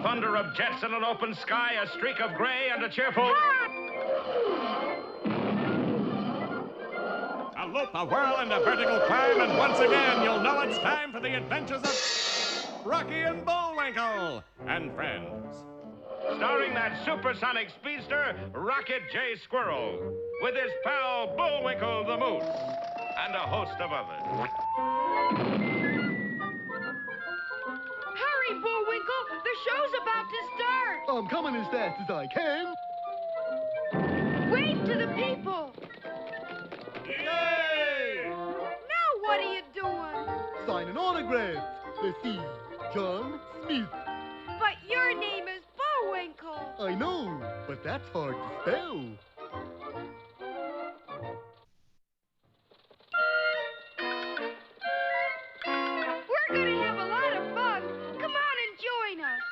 thunder of jets in an open sky, a streak of gray, and a cheerful... A loop, a whirl, and a vertical climb, and once again, you'll know it's time for the adventures of Rocky and Bullwinkle and friends. Starring that supersonic speedster, Rocket J. Squirrel, with his pal Bullwinkle the Moose, and a host of others. Hurry, Bullwinkle! The show's about to start! I'm coming as fast as I can. Wave to the people! Yay! Now what are you doing? Signing autographs. Let's see. John Smith. But your name is Bullwinkle. I know, but that's hard to spell. We're gonna have a lot of fun. Come on and join us.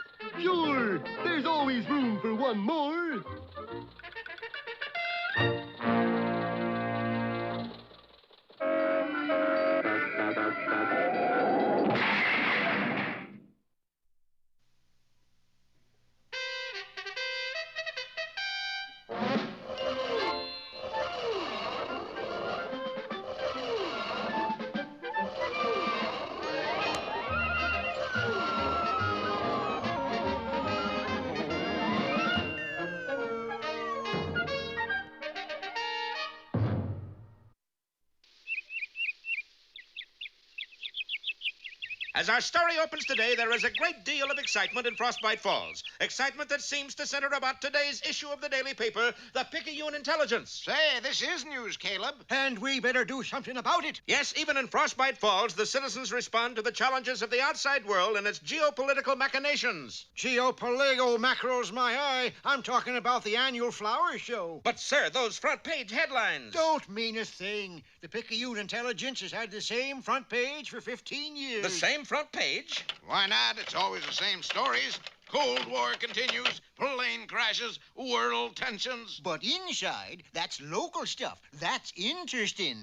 Sure, there's always room for one more. As our story opens today, there is a great deal of excitement in Frostbite Falls. Excitement that seems to center about today's issue of the daily paper, the Picayune Intelligence. Say, this is news, Caleb. And we better do something about it. Yes, even in Frostbite Falls, the citizens respond to the challenges of the outside world and its geopolitical machinations. Geopolitical macros, my eye. I'm talking about the annual flower show. But, sir, those front page headlines. Don't mean a thing. The Picayune Intelligence has had the same front page for 15 years. The same front page? Why not? It's always the same stories. Cold War continues, plane crashes, world tensions. But inside, that's local stuff. That's interesting.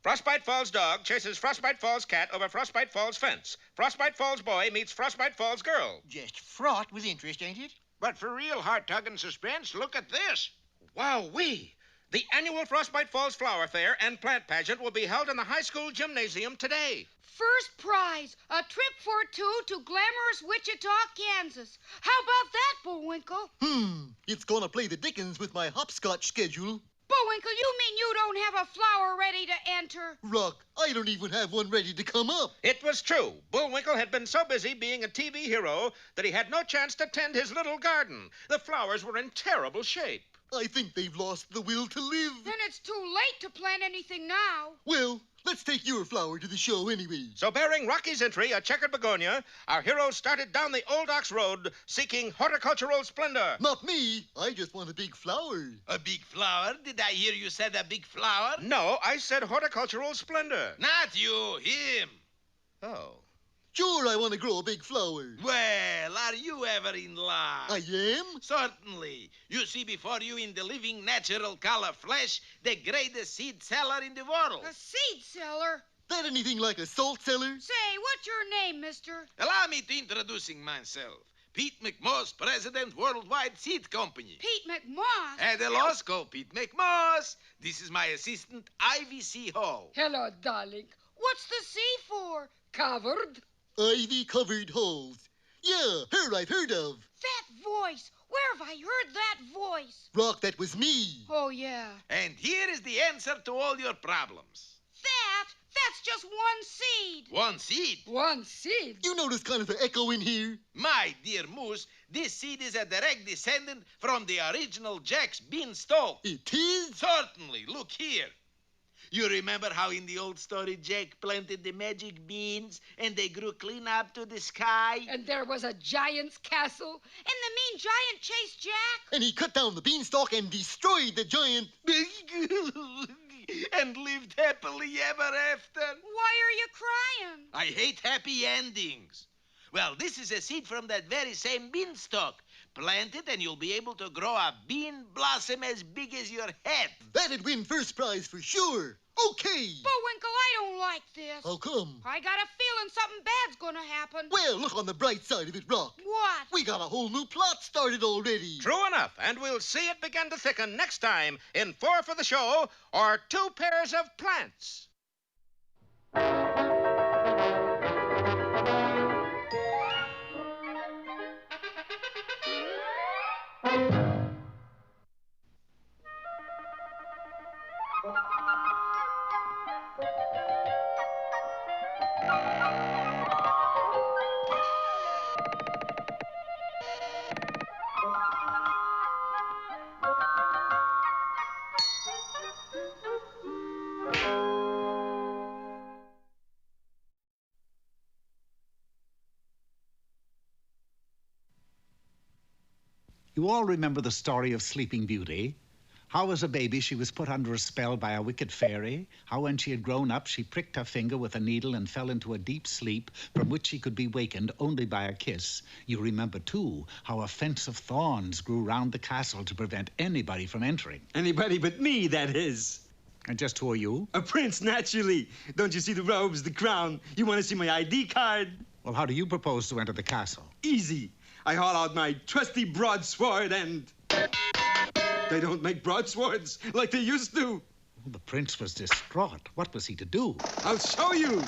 Frostbite Falls dog chases Frostbite Falls cat over Frostbite Falls fence. Frostbite Falls boy meets Frostbite Falls girl. Just fraught with interest, ain't it? But for real heart-tugging suspense, look at this. Wowee! The annual Frostbite Falls Flower Fair and Plant Pageant will be held in the high school gymnasium today. First prize, a trip for two to glamorous Wichita, Kansas. How about that, Bullwinkle? It's gonna play the dickens with my hopscotch schedule. Bullwinkle, you mean you don't have a flower ready to enter? Rock, I don't even have one ready to come up. It was true. Bullwinkle had been so busy being a TV hero that he had no chance to tend his little garden. The flowers were in terrible shape. I think they've lost the will to live. Then it's too late to plant anything now. Well, let's take your flower to the show anyway. So bearing Rocky's entry, a checkered begonia, our heroes started down the Old Ox Road seeking horticultural splendor. Not me. I just want a big flower. A big flower? Did I hear you said a big flower? No, I said horticultural splendor. Not you, him. Oh. Sure, I want to grow a big flower. Well, are you ever in love? I am? Certainly. You see before you in the living natural color flesh the greatest seed seller in the world. A seed seller? That anything like a salt cellar? Say, what's your name, mister? Allow me to introducing myself. Pete McMoss, President, Worldwide Seed Company. Pete McMoss? At the law school, Pete McMoss. This is my assistant, Ivy C. Hall. Hello, darling. What's the C for? Covered? Ivy-covered halls. Yeah, her I've heard of. That voice. Where have I heard that voice? Rock, that was me. Oh, yeah. And here is the answer to all your problems. That's just one seed. One seed? One seed? You notice kind of an echo in here? My dear Moose, this seed is a direct descendant from the original Jack's beanstalk. It is? Certainly. Look here. You remember how in the old story Jack planted the magic beans and they grew clean up to the sky? And there was a giant's castle? And the mean giant chased Jack? And he cut down the beanstalk and destroyed the giant. And lived happily ever after. Why are you crying? I hate happy endings. Well, this is a seed from that very same beanstalk. Plant it and you'll be able to grow a bean blossom as big as your head. That'd win first prize for sure. Okay. Bullwinkle, I don't like this. How come? I got a feeling something bad's gonna happen. Well, look on the bright side of it, Rock. What? We got a whole new plot started already. True enough, and we'll see it begin to thicken next time in 4 for the Show or 2 Pairs of Plants. You all remember the story of Sleeping Beauty? How as a baby she was put under a spell by a wicked fairy, how when she had grown up she pricked her finger with a needle and fell into a deep sleep from which she could be wakened only by a kiss. You remember, too, how a fence of thorns grew round the castle to prevent anybody from entering. Anybody but me, that is. And just who are you? A prince, naturally. Don't you see the robes, the crown? You want to see my ID card? Well, how do you propose to enter the castle? Easy. I haul out my trusty broadsword and... They don't make broadswords like they used to. The prince was distraught. What was he to do? I'll show you.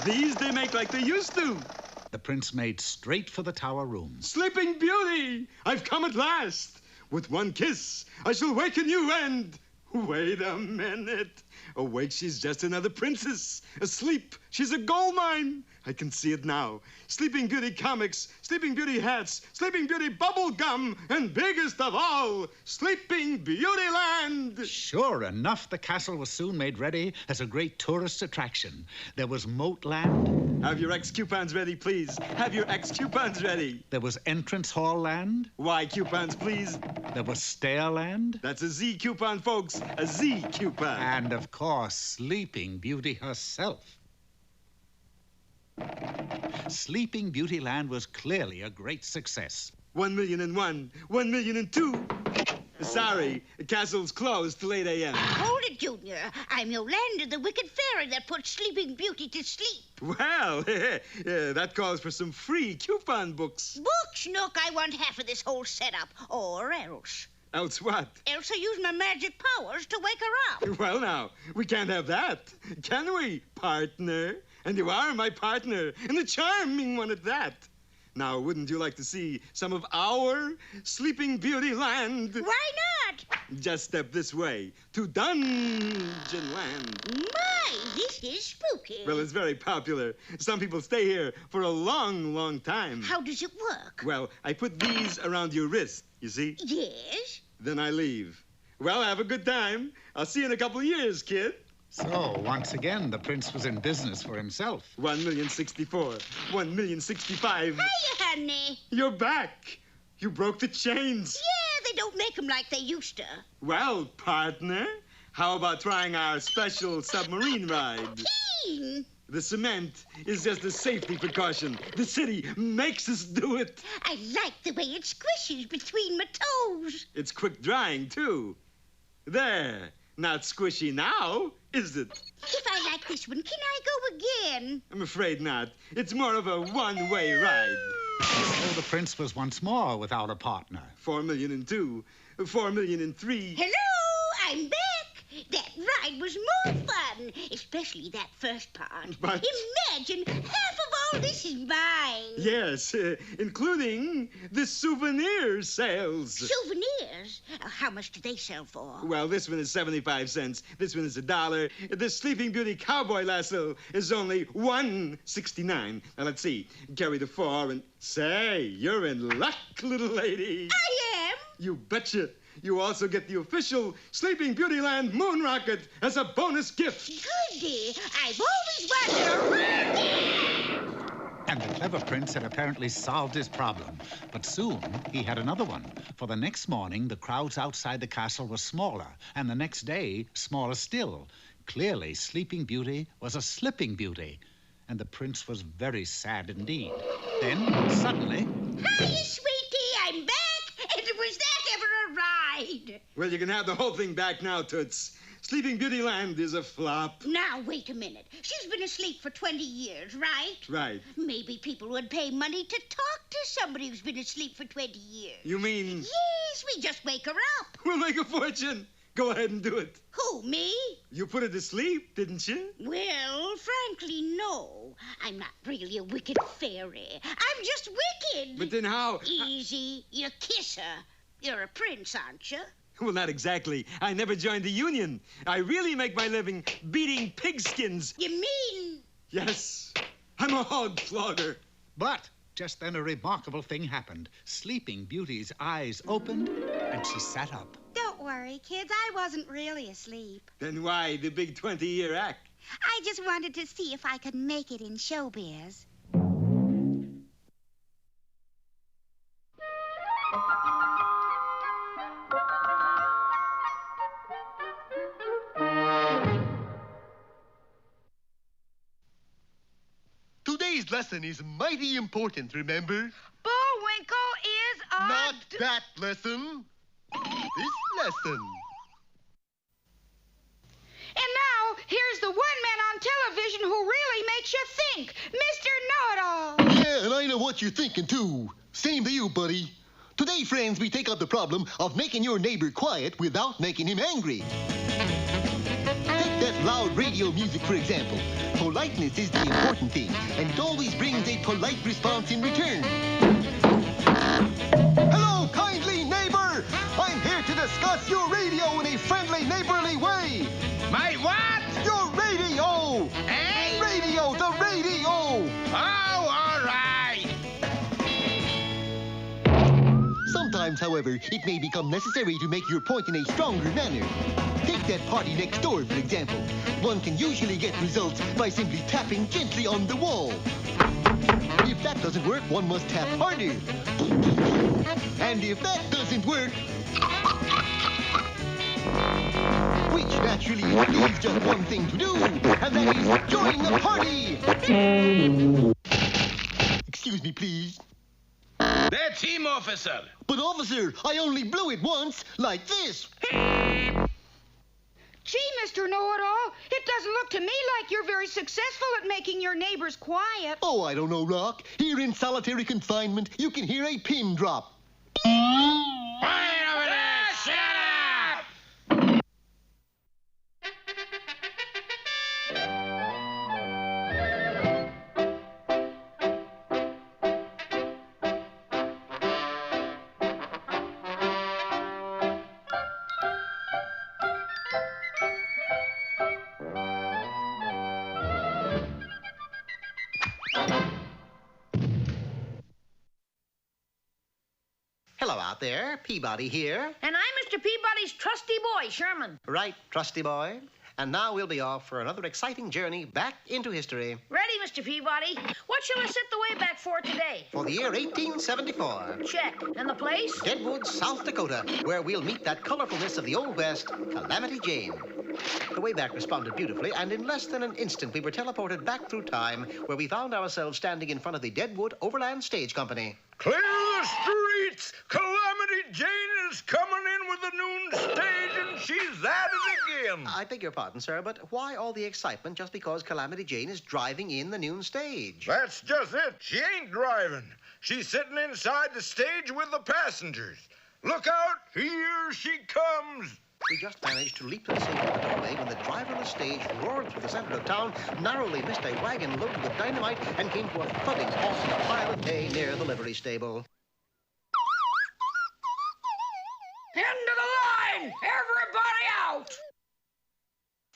These they make like they used to. The prince made straight for the tower room. Sleeping Beauty, I've come at last. With one kiss, I shall waken you and... Wait a minute. Awake, she's just another princess. Asleep, she's a gold mine. I can see it now. Sleeping Beauty comics, Sleeping Beauty hats, Sleeping Beauty bubble gum, and biggest of all, Sleeping Beauty Land. Sure enough, the castle was soon made ready as a great tourist attraction. There was Moat Land. Have your X coupons ready, please. Have your X coupons ready. There was Entrance Hall Land. Y coupons, please. There was Stair Land. That's a Z coupon, folks. A Z coupon. And, of course, Sleeping Beauty herself. Sleeping Beauty Land was clearly a great success. 1,000,001, 1,000,002. Sorry, the castle's closed till 8 a.m. Hold it, Junior. I'm Yolanda, the wicked fairy that put Sleeping Beauty to sleep. Well, that calls for some free coupon books. Books? Look, I want half of this whole setup, or else. Else what? Else I use my magic powers to wake her up. Well, now, we can't have that, can we, partner? And you are my partner, and a charming one at that. Now, wouldn't you like to see some of our Sleeping Beauty Land? Why not? Just step this way to Dungeon Land. My, this is spooky. Well, it's very popular. Some people stay here for a long, long time. How does it work? Well, I put these around your wrist, you see? Yes? Then I leave. Well, have a good time. I'll see you in a couple of years, kid. So, once again, the prince was in business for himself. 1,064,000, 1,065,000. Hiya, honey. You're back. You broke the chains. Yeah, they don't make them like they used to. Well, partner, how about trying our special submarine ride? Keen. The cement is just a safety precaution. The city makes us do it. I like the way it squishes between my toes. It's quick drying, too. There. Not squishy now, is it? If I like this one, can I go again? I'm afraid not. It's more of a one-way ride. So the prince was once more without a partner. 4,002,000, 4,003,000. Hello, I'm back. That ride was more fun, especially that first part. But... Imagine half of all this is mine. Yes, including the souvenir sales. Souvenirs? How much do they sell for? Well, this one is 75 cents. This one is $1. This Sleeping Beauty cowboy lasso is only $1.69. Now, let's see. Carry the 4 and... Say, you're in luck, little lady. I am? You betcha. You also get the official Sleeping Beauty Land moon rocket as a bonus gift. Goody. I've always wanted a rocket. And the clever prince had apparently solved his problem. But soon he had another one. For the next morning, the crowds outside the castle were smaller, and the next day, smaller still. Clearly, Sleeping Beauty was a slipping beauty. And the prince was very sad indeed. Then, suddenly... Hiya, sweetie. I'm back. And was that ever a ride? Well, you can have the whole thing back now, Toots. Sleeping Beauty Land is a flop. Now, wait a minute. She's been asleep for 20 years, right? Right. Maybe people would pay money to talk to somebody who's been asleep for 20 years. You mean... Yes, we just wake her up. We'll make a fortune. Go ahead and do it. Who, me? You put her to sleep, didn't you? Well, frankly, no. I'm not really a wicked fairy. I'm just wicked. But then how... Easy. You kiss her. You're a prince, aren't you? Well, not exactly. I never joined the union. I really make my living beating pigskins. You mean... Yes. I'm a hog flogger. But just then a remarkable thing happened. Sleeping Beauty's eyes opened, and she sat up. Don't worry, kids. I wasn't really asleep. Then why the big 20-year act? I just wanted to see if I could make it in showbiz. Today's lesson is mighty important, remember? Bullwinkle is a... Not that lesson. This lesson. And now, here's the one man on television who really makes you think, Mr. Know-It-All. Yeah, and I know what you're thinking, too. Same to you, buddy. Today, friends, we take up the problem of making your neighbor quiet without making him angry. Take that loud radio music, for example. Politeness is the important thing, and it always brings a polite response in return. Hello, kindly neighbor! I'm here to discuss your radio in a friendly, neighborly way. My what? Your radio! Eh? Radio, the radio! Oh, all right. Sometimes, however, it may become necessary to make your point in a stronger manner. Take that party next door, for example. One can usually get results by simply tapping gently on the wall. If that doesn't work, one must tap harder. And if that doesn't work, which naturally leaves just one thing to do, and that is join the party! Excuse me, please. That's him, officer. But, officer, I only blew it once, like this. Gee, Mr. Know-It-All, it doesn't look to me like you're very successful at making your neighbors quiet. Oh, I don't know, Rock. Here in solitary confinement, you can hear a pin drop. Quiet over there! Shut up! Hello out there, Peabody here. And I'm Mr. Peabody's trusty boy, Sherman. Right, trusty boy. And now we'll be off for another exciting journey back into history. Ready, Mr. Peabody? What shall I set the way back for today? For the year 1874. Check. And the place? Deadwood, South Dakota, where we'll meet that colorfulness of the Old West, Calamity Jane. The Wayback responded beautifully, and in less than an instant we were teleported back through time, where we found ourselves standing in front of the Deadwood Overland Stage Company. Clear the streets! Calamity Jane is coming in with the noon stage, and she's at it again. I beg your pardon, sir, but why all the excitement just because Calamity Jane is driving in the noon stage? That's just it. She ain't driving. She's sitting inside the stage with the passengers. Look out! Here she comes! We just managed to leap to the scene of the doorway when the driverless stage roared through the center of town, narrowly missed a wagon loaded with dynamite, and came to a thudding halt in a pile of hay near the livery stable. End of the line! Everybody out!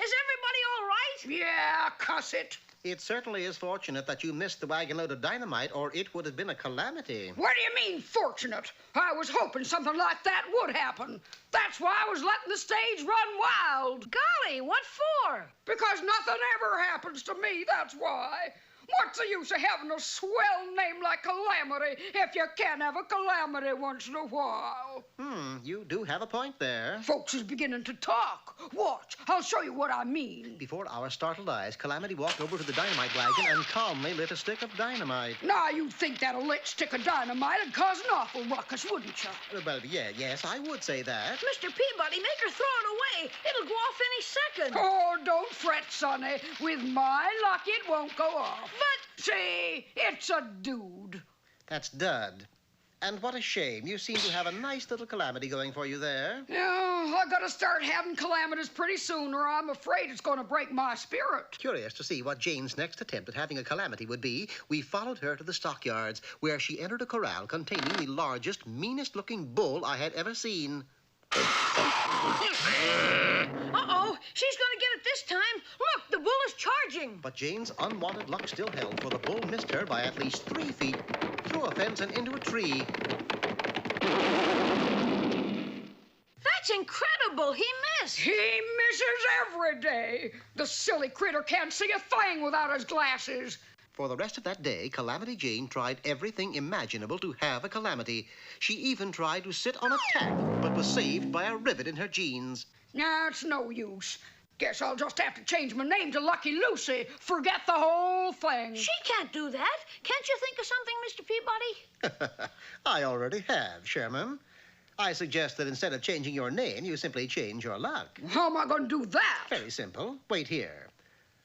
Is everybody all right? Yeah, cuss it. It certainly is fortunate that you missed the wagon load of dynamite, or it would have been a calamity. What do you mean, fortunate? I was hoping something like that would happen. That's why I was letting the stage run wild. Golly, what for? Because nothing ever happens to me, that's why. What's the use of having a swell name like Calamity if you can't have a calamity once in a while? You do have a point there. Folks is beginning to talk. Watch, I'll show you what I mean. Before our startled eyes, Calamity walked over to the dynamite wagon and calmly lit a stick of dynamite. Now, you'd think that a lit stick of dynamite would cause an awful ruckus, wouldn't you? Well, yes, I would say that. Mr. Peabody, make her throw it away. It'll go off any second. Oh, don't fret, Sonny. With my luck, it won't go off. But, see, it's a dude. That's Dud. And what a shame. You seem to have a nice little calamity going for you there. Yeah, I gotta start having calamities pretty soon, or I'm afraid it's gonna break my spirit. Curious to see what Jane's next attempt at having a calamity would be, we followed her to the stockyards, where she entered a corral containing the largest, meanest-looking bull I had ever seen. Uh-oh, she's gonna get it this time. Look, the bull is charging. But Jane's unwanted luck still held, for the bull missed her by at least 3 feet, through a fence and into a tree. That's incredible. He missed. He misses every day. The silly critter can't see a thing without his glasses. For the rest of that day, Calamity Jane tried everything imaginable to have a calamity. She even tried to sit on a tack, but was saved by a rivet in her jeans. Nah, it's no use. Guess I'll just have to change my name to Lucky Lucy. Forget the whole thing. She can't do that. Can't you think of something, Mr. Peabody? I already have, Sherman. I suggest that instead of changing your name, you simply change your luck. How am I going to do that? Very simple. Wait here.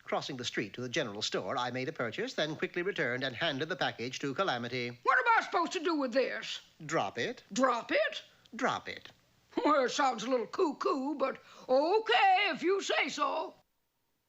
Crossing the street to the general store, I made a purchase, then quickly returned and handed the package to Calamity. What am I supposed to do with this? Drop it. Drop it? Drop it. Well, it sounds a little cuckoo, but okay, if you say so.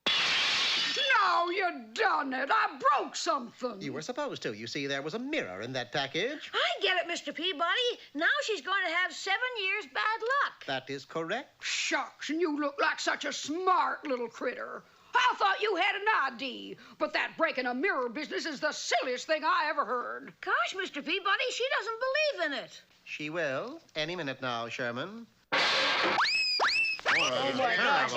No, you done it. I broke something. You were supposed to. You see, there was a mirror in that package. I get it, Mr. Peabody. Now she's going to have 7 years bad luck. That is correct. Shucks, and you look like such a smart little critter. I thought you had an ID, but that breaking a mirror business is the silliest thing I ever heard. Gosh, Mr. Peabody, she doesn't believe in it. She will. Any minute now, Sherman. Oh, my gosh.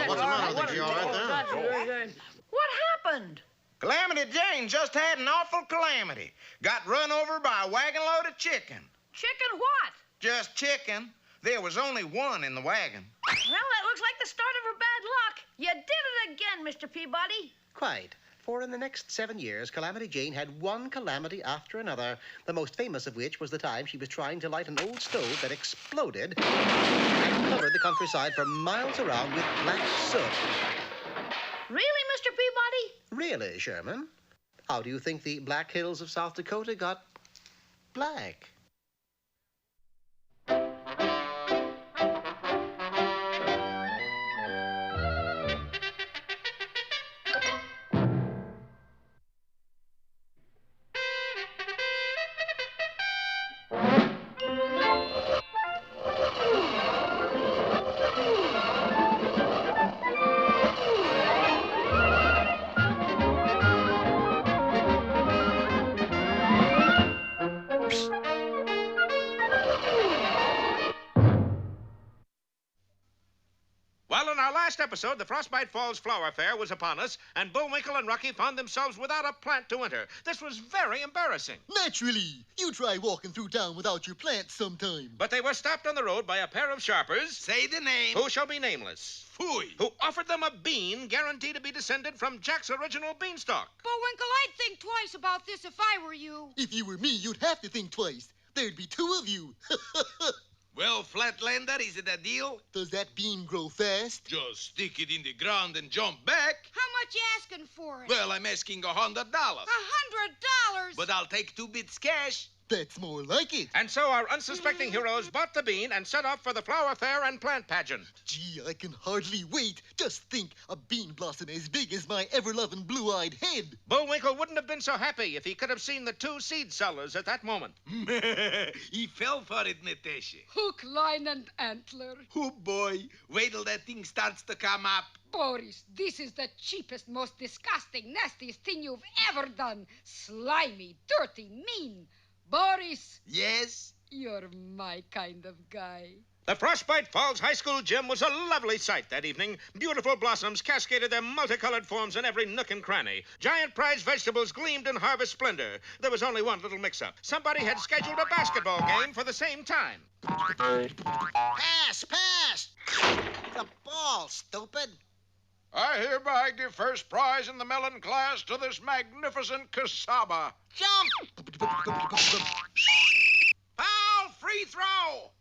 What happened? Calamity Jane just had an awful calamity. Got run over by a wagon load of chicken. Chicken what? Just chicken. There was only one in the wagon. Well, that looks like the start of her bad luck. You did it again, Mr. Peabody. Quite. For in the next 7 years, Calamity Jane had one calamity after another, the most famous of which was the time she was trying to light an old stove that exploded and covered the countryside for miles around with black soot. Really, Mr. Peabody? Really, Sherman? How do you think the Black Hills of South Dakota got black? Episode, the Frostbite Falls Flower Fair was upon us, and Bullwinkle and Rocky found themselves without a plant to enter. This was very embarrassing. Naturally. You try walking through town without your plants sometime. But they were stopped on the road by a pair of sharpers. Say the name. Who shall be nameless. Phooey. Who offered them a bean guaranteed to be descended from Jack's original beanstalk. Bullwinkle, I'd think twice about this if I were you. If you were me, you'd have to think twice. There'd be 2 of you. Well, Flatlander, is it a deal? Does that bean grow fast? Just stick it in the ground and jump back. How much you asking for it? Well, I'm asking $100. $100? But I'll take 2 bits cash. That's more like it. And so our unsuspecting heroes bought the bean and set off for the flower fair and plant pageant. Gee, I can hardly wait. Just think, a bean blossom as big as my ever-loving blue-eyed head. Bullwinkle wouldn't have been so happy if he could have seen the 2 seed sellers at that moment. He fell for it, Natasha. Hook, line, and antler. Oh, boy. Wait till that thing starts to come up. Boris, this is the cheapest, most disgusting, nastiest thing you've ever done. Slimy, dirty, mean. Boris. Yes? You're my kind of guy. The Frostbite Falls High School gym was a lovely sight that evening. Beautiful blossoms cascaded their multicolored forms in every nook and cranny. Giant prize vegetables gleamed in harvest splendor. There was only one little mix-up. Somebody had scheduled a basketball game for the same time. Pass, pass! The ball, stupid. I hereby give first prize in the melon class to this magnificent cassava. Jump! Foul, free throw.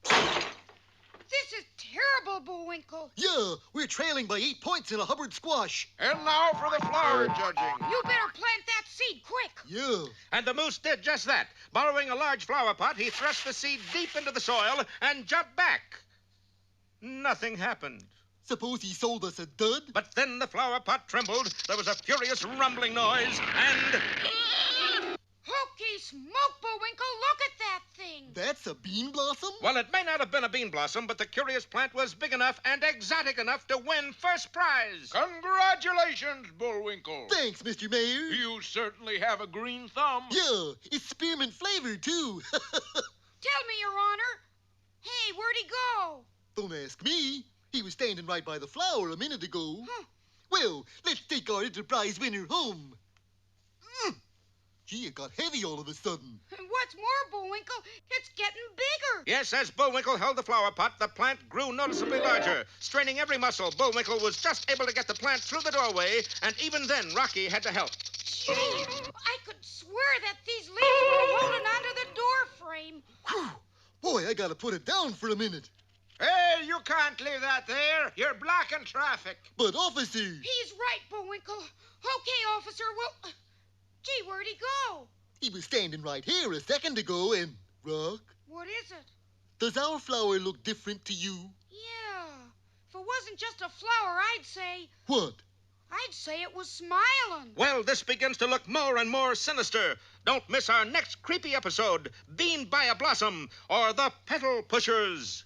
This is terrible, Bullwinkle. Yeah, we're trailing by 8 points in a Hubbard squash. And now for the flower judging. You better plant that seed quick. Yeah. And the moose did just that. Borrowing a large flower pot, he thrust the seed deep into the soil and jumped back. Nothing happened. Suppose he sold us a dud? But then the flower pot trembled, there was a furious rumbling noise, and... Hokey smoke, Bullwinkle, look at that thing. That's a bean blossom? Well, it may not have been a bean blossom, but the curious plant was big enough and exotic enough to win first prize. Congratulations, Bullwinkle. Thanks, Mr. Mayor. You certainly have a green thumb. Yeah, it's spearmint flavored, too. Tell me, Your Honor. Hey, where'd he go? Don't ask me. He was standing right by the flower a minute ago. Huh. Well, let's take our enterprise winner home. Gee, it got heavy all of a sudden. And what's more, Bullwinkle, it's getting bigger. Yes, as Bullwinkle held the flower pot, the plant grew noticeably larger. Straining every muscle, Bullwinkle was just able to get the plant through the doorway, and even then, Rocky had to help. Gee, I could swear that these leaves were holding onto the door frame. Whew. Boy, I gotta put it down for a minute. Hey, you can't leave that there. You're blocking traffic. But, officer... He's right, Bullwinkle. Okay, officer, well... Gee, where'd he go? He was standing right here a second ago and... Rock? What is it? Does our flower look different to you? Yeah. If it wasn't just a flower, I'd say... What? I'd say it was smiling. Well, this begins to look more and more sinister. Don't miss our next creepy episode, Bean by a Blossom, or The Petal Pushers.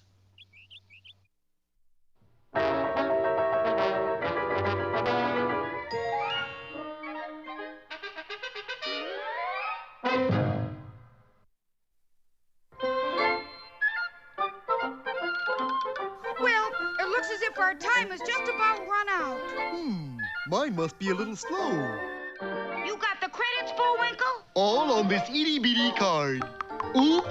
Well, it looks as if our time has just about run out. Mine must be a little slow. You got the credits, Bullwinkle? All on this itty-bitty card. Oop!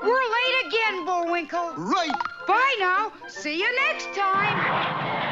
We're late again, Bullwinkle. Right! Bye now. See you next time.